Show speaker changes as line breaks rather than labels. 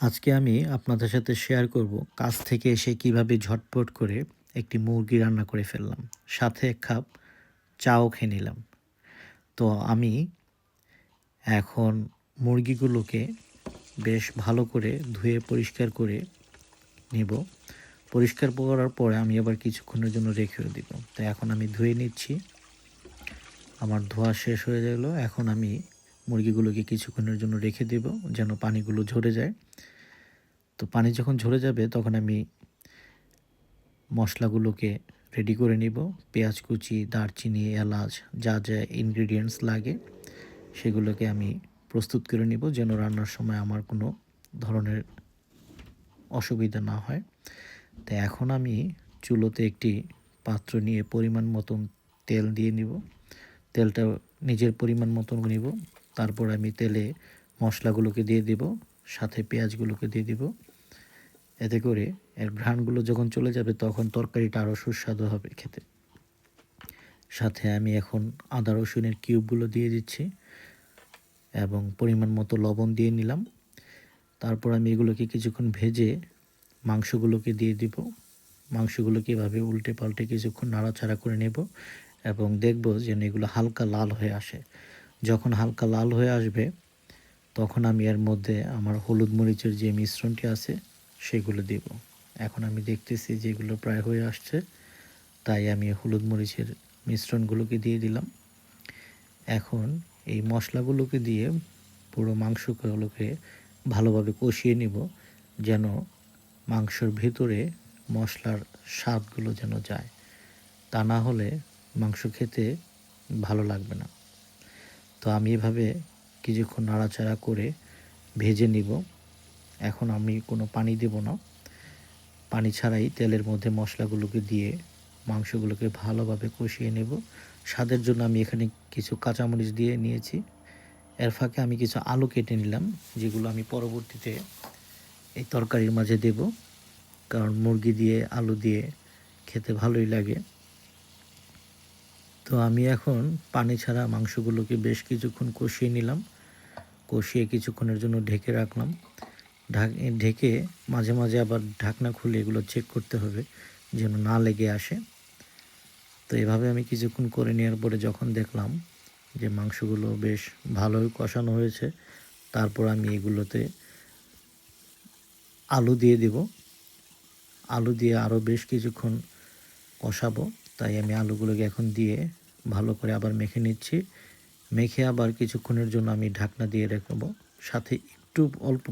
আজকে আমি আপনাদের সাথে শেয়ার করব কাজ থেকে এসে কিভাবে ঝটপট করে একটি মুরগি রান্না করে ফেললাম। সাথে ১ কাপ চাও খেয়ে নিলাম। তো আমি এখন মুরগিগুলোকে বেশ ভালো করে ধুয়ে পরিষ্কার করে নিব। পরিষ্কার করার পরে আমি আবার কিছুক্ষণের জন্য রেখেও দিব। তো এখন আমি ধুয়ে নিচ্ছি। আমার ধোয়া শেষ হয়ে গেল। এখন আমি মুরগিগুলোকে কিছুক্ষণের জন্য রেখে দেব যেন পানিগুলো ঝরে যায়। তো পানি যখন ঝরে যাবে তখন আমি মশলাগুলোকে রেডি করে নিব। পেঁয়াজ কুচি, দারচিনি, এলাচ যা ইনগ্রিডিয়েন্টস লাগে সেগুলোকে আমি প্রস্তুত করে নিব যেন রান্নার সময় আমার কোনো ধরনের অসুবিধা না হয়। তো এখন আমি চুলোতে একটি পাত্র নিয়ে পরিমাণ মতন তেল দিয়ে নিব। তেলটা নিজের পরিমাণ মতন নিব। তারপর আমি তেলে মশলাগুলোকে দিয়ে দিব, সাথে পেঁয়াজগুলোকে দিয়ে দিব। এতে করে এর ঘ্রাণগুলো যখন চলে যাবে তখন তরকারিটা আরও সুস্বাদু হবে খেতে। সাথে আমি এখন আদা রসুনের কিউবগুলো দিয়ে দিচ্ছি এবং পরিমাণ মতো লবণ দিয়ে নিলাম। তারপর আমি এগুলোকে কিছুক্ষণ ভেজে মাংসগুলোকে দিয়ে দিব। মাংসগুলোকে এভাবে উল্টে পাল্টে কিছুক্ষণ নাড়াচাড়া করে নেব এবং দেখব যেন এগুলো হালকা লাল হয়ে আসে। যখন হালকা লাল হয়ে আসবে তখন আমি এর মধ্যে আমার হলুদ মরিচের যে মিশ্রণটি আছে সেগুলো দেব। এখন আমি দেখতেছি যে এগুলো প্রায় হয়ে আসছে, তাই আমি হলুদ মরিচের মিশ্রণগুলোকে দিয়ে দিলাম। এখন এই মশলাগুলোকে দিয়ে পুরো মাংসগুলোকে ভালোভাবে কষিয়ে নিব যেন মাংসের ভেতরে মশলার স্বাদগুলো যেন যায়। তা না হলে মাংস খেতে ভালো লাগবে না। তো আমি এভাবে কিছুক্ষণ নাড়াচাড়া করে ভেজে নিব। এখন আমি কোনো পানি দেব না। পানি ছাড়াই তেলের মধ্যে মশলাগুলোকে দিয়ে মাংসগুলোকে ভালোভাবে কষিয়ে নেব। স্বাদের জন্য আমি এখানে কিছু কাঁচামরিচ দিয়ে নিয়েছি। এর ফাঁকে আমি কিছু আলু কেটে নিলাম, যেগুলো আমি পরবর্তীতে এই তরকারির মাঝে দেব। কারণ মুরগি দিয়ে আলু দিয়ে খেতে ভালোই লাগে। তো আমি এখন পানি ছাড়া মাংসগুলোকে বেশ কিছুক্ষণ কষিয়ে নিলাম। কষিয়ে কিছুক্ষণের জন্য ঢেকে রাখলাম। ঢেকে মাঝে মাঝে আবার ঢাকনা খুলে এগুলো চেক করতে হবে যেন না লেগে আসে। তো এভাবে আমি কিছুক্ষণ করে নেওয়ার পরে যখন দেখলাম যে মাংসগুলো বেশ ভালোই কষানো হয়েছে, তারপর আমি এগুলোতে আলু দিয়ে দিব। আলু দিয়ে আরও বেশ কিছুক্ষণ কষাবো, তাই আমি আলুগুলোকে এখন দিয়ে ভালো করে আবার মেখে নিচ্ছি। মেখে আবার কিছুক্ষণের জন্য আমি ঢাকনা দিয়ে রাখবো। সাথে একটু অল্প